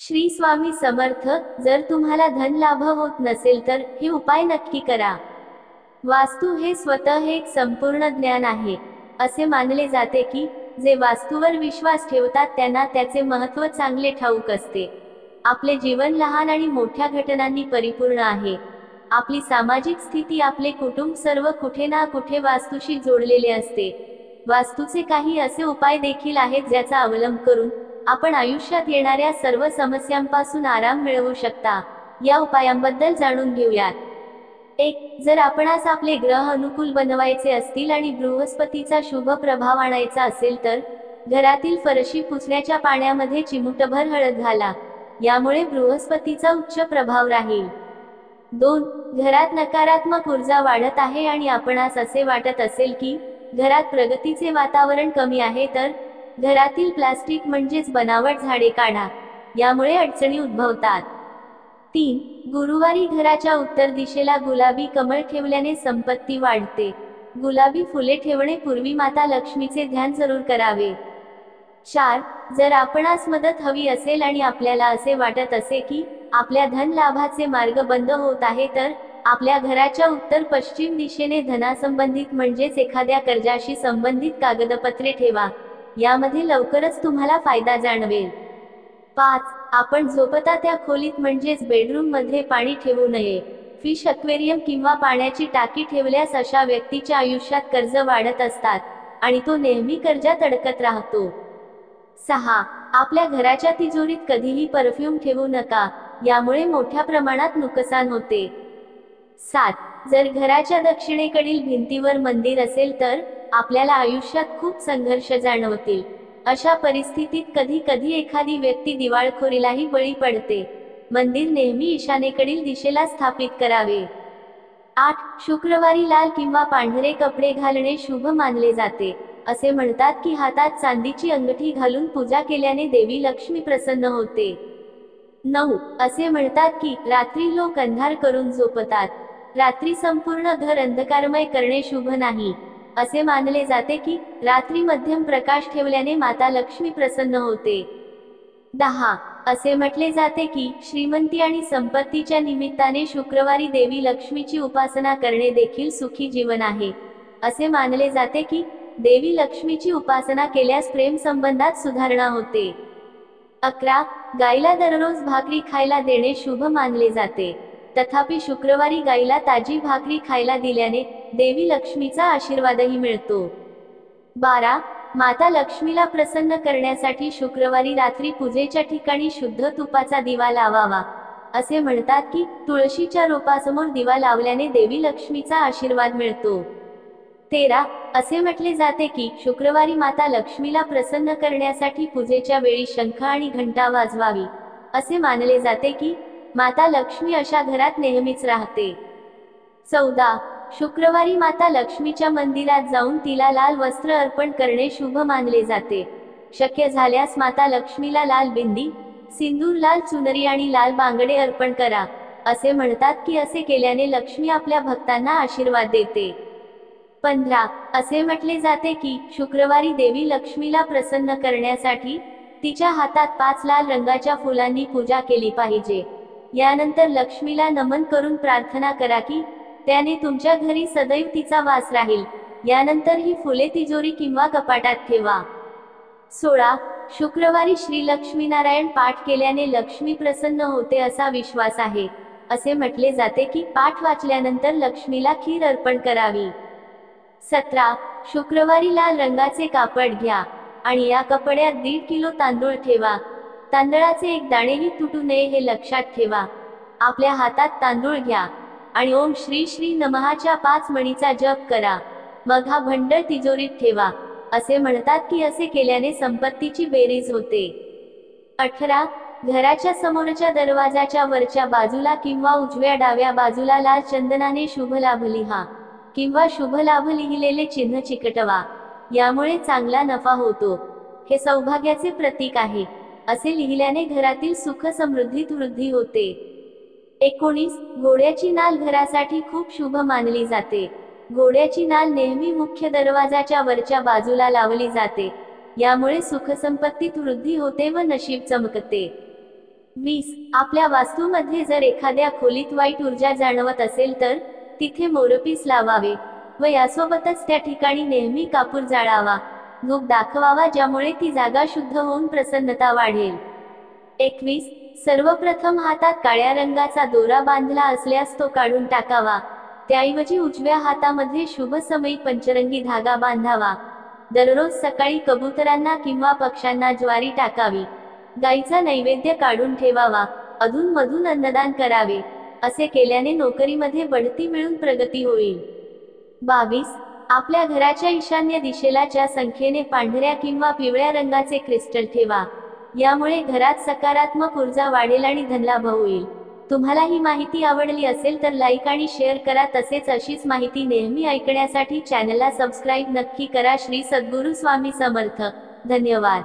श्री स्वामी समर्थ. जर तुम्हाला धन लाभ होत नसेल तर हे उपाय नक्की करा. वास्तू हे स्वतः एक संपूर्ण ज्ञान आहे. असे मानले जाते की जे वास्तूवर विश्वास ठेवतात त्यांना त्याचे महत्त्व चांगले ठाऊक असते. आपले जीवन लहान आणि मोठ्या घटनांनी परिपूर्ण आहे. आपली सामाजिक स्थिती, आपले कुटुंब सर्व कुठे ना कुठे वास्तूशी जोडलेले असते. वास्तूचे काही असे उपाय देखील आहेत ज्याचा अवलंब करून आपण आयुष्यात येणाऱ्या सर्व समस्यांपासून आराम मिळवू शकता. या उपायांबद्दल जाणून घेऊयात. 1. जर आपणास आपले ग्रह अनुकूल बनवायचे असतील आणि बृहस्पतीचा शुभ प्रभाव आणायचा असेल तर घरातील फरशी पुसण्याच्या पाण्यामध्ये चिमूटभर हळद घाला. यामुळे बृहस्पतीचा उच्च प्रभाव राहील. 2. घरात नकारात्मक ऊर्जा वाढत आहे आणि आपणास असे वाटत असेल की घरात प्रगतीचे वातावरण कमी आहे तर घरातील प्लास्टिक म्हणजेच बनावट झाडे काढा. यामुळे अडचणी उद्भवतात. 3. गुरुवारी घराच्या उत्तर दिशेला गुलाबी कमळ ठेवल्याने संपत्ती वाढते. गुलाबी फुले ठेवण्यापूर्वी माता लक्ष्मीचे ध्यान जरूर करावे. 4. जर आपणास मदत हवी असेल आणि आपल्याला असे वाटत असे की आपल्या धन लाभाचे मार्ग बंद होत आहे तर आपल्या घराच्या उत्तर पश्चिम दिशेने धनासंबंधित म्हणजेच एखाद्या कर्जाशी संबंधित कागदपत्रे ठेवा. यामध्ये लवकरच तुम्हाला फायदा जाणवेल. 5. आपण झोपता त्या खोलीत म्हणजेच बेडरूम मध्ये पाणी ठेवू नये. फिश अक्वेरियम किंवा पाण्याची टाकी ठेवल्यास अशा व्यक्तीच्या आयुष्यात कर्ज वाढत असतात आणि तो नेहमी कर्जात अडकत राहतो. 6. आपल्या घराच्या तिजोरीत कधीही परफ्यूम ठेवू नका. यामुळे मोठ्या प्रमाणात नुकसान होते. 7. जर घराच्या दक्षिणेकडील भिंतीवर मंदिर असेल तर आपल्याला आयुष्यात खूप संघर्ष जाणवतील. अशा परिस्थितीत कधी कधी एखादी व्यक्ती दिवाळखोरीलाही बळी पडते. मंदिर नेहमी ईशान्येकडील दिशेला स्थापित करावे. 8. शुक्रवारी लाल किंवा पांढरे कपडे घालणे शुभ मानले जाते. असे म्हणतात की हातात चांदीची अंगठी घालून पूजा केल्याने देवी लक्ष्मी प्रसन्न होते. 9. असे म्हणतात की रात्री लोक अंधार करून झोपतात. रात्री संपूर्ण घर अंधकारमय करणे शुभ नाही. असे मानले जाते की रात्री मध्यम प्रकाश ठेवल्याने माता लक्ष्मी प्रसन्न होते. 10. असे म्हटले जाते की श्रीमंती आणि संपत्तीच्या निमित्ताने शुक्रवारी देवी लक्ष्मीची उपासना करणे देखील सुखी जीवन आहे. असे मानले जाते की देवी लक्ष्मीची उपासना केल्यास प्रेम संबंधात सुधारणा होते. 11. गायीला दररोज भाकरी खायला देणे शुभ मानले जाते. तथापि शुक्रवारी गायीला ताजी भाकरी खायला दिल्याने देवी लक्ष्मीचा आशीर्वादही मिळतो. 12. माता लक्ष्मीला प्रसन्न करण्यासाठी शुक्रवारी रात्री पूजेच्या ठिकाणी शुद्ध तुपाचा दिवा लावावा. असे म्हणतात की तुळशीच्या रोपासमोर दिवा लावल्याने देवी लक्ष्मीचा आशीर्वाद मिळतो. 13. असे म्हटले जाते की शुक्रवारी माता लक्ष्मीला प्रसन्न करण्यासाठी पूजेच्या वेळी शंख आणि घंटा वाजवावी. असे मानले जाते की माता लक्ष्मी अशा घरात नेहमीच राहते. 14. शुक्रवारी माता लक्ष्मीच्या मंदिरात जाऊन तिला लाल वस्त्र अर्पण करणे शुभ मानले जाते. शक्य झाल्यास माता लक्ष्मीला लाल बिंदी, सिंदूर, लाल चुनरी आणि लाल बांगडे अर्पण करा. असे म्हणतात की असे केल्याने लक्ष्मी आपल्या भक्तांना आशीर्वाद देते. 15. असे म्हटले जाते की शुक्रवारी देवी लक्ष्मीला प्रसन्न करण्यासाठी तिच्या हातात 5 लाल रंगाच्या फुलांनी पूजा केली पाहिजे. यानंतर लक्ष्मीला नमन करून प्रार्थना करा की त्याने तुमच्या घरी सदैव तिचा वास राहील. यानंतर ही फुले तिजोरी किंवा कपाटात ठेवा. 16. शुक्रवारी श्री लक्ष्मीनारायण पाठ केल्याने लक्ष्मी प्रसन्न होते असा विश्वास आहे. असे म्हटले जाते की पाठ वाचल्यानंतर लक्ष्मीला खीर अर्पण करावी. 17. शुक्रवारी लाल रंगाचे कापड घ्या आणि या कपड्यात 1.5 किलो तांदूळ ठेवा. तांदळाचे एक दाणेही तुटू नये हे लक्षात ठेवा. आपल्या हातात तांदूळ घ्या आणि ओम श्री श्री नमःच्या 5 मणीचा जप करा. मग हा भंडार तिजोरीत ठेवा. असे म्हणतात की असे केल्याने संपत्तीची बेरीज होते. 18. घराच्या समोरच्या दरवाजाच्या वरच्या बाजूला किंवा उजव्या डाव्या बाजूला लाल चंदनाने शुभ लाभ लिहा किंवा शुभ लाभ लिहिलेले चिन्ह चिकटवा. यामुळे चांगला नफा होतो. हे सौभाग्याचे प्रतीक आहे. असे लिहिल्याने घरातील सुख समृद्धीत वृद्धी होते. 19. घोड्याची नाल घरासाठी खूप शुभ मानली जाते. घोड्याची नाल नेहमी मुख्य दरवाजाच्या वरच्या बाजूला लावली जाते. यामुळे सुखसंपत्तीत वृद्धी होते व नशीब चमकते. 20. आपल्या वास्तूमध्ये जर एखाद्या खोलीत वाईट ऊर्जा जाणवत असेल तर तिथे मोरपीस लावावे व यासोबतच त्या ठिकाणी नेहमी कापूर जाळावा, धूप दाखवावा, ज्यामुळे ती जागा शुद्ध होऊन प्रसन्नता वाढेल. 21. सर्वप्रथम हातात काळ्या रंगाचा दोरा बांधला असल्यास तो काढून टाकावा. त्याऐवजी उजव्या हातामध्ये शुभ समयी पंचरंगी धागा बांधावा. दररोज सकाळी कबुतरांना किंवा पक्ष्यांना ज्वारी टाकावी. गाईचा नैवेद्य काढून ठेवावा. अधूनमधून अन्नदान करावे. असे केल्याने नोकरीमध्ये बढती मिळून प्रगती होईल. 22. आपल्या घराच्या ईशान्य दिशेला च्या संख्येने पांढऱ्या किंवा पिवळ्या रंगाचे क्रिस्टल ठेवा. यामुळे घरात सकारात्मक ऊर्जा वाढेल आणि धनलाभ होईल. तुम्हाला ही माहिती आवडली असेल तर लाईक आणि शेअर करा. तसेच अशीच माहिती नेहमी ऐकण्यासाठी चॅनलला सबस्क्राईब नक्की करा. श्री सद्गुरू स्वामी समर्थ. धन्यवाद.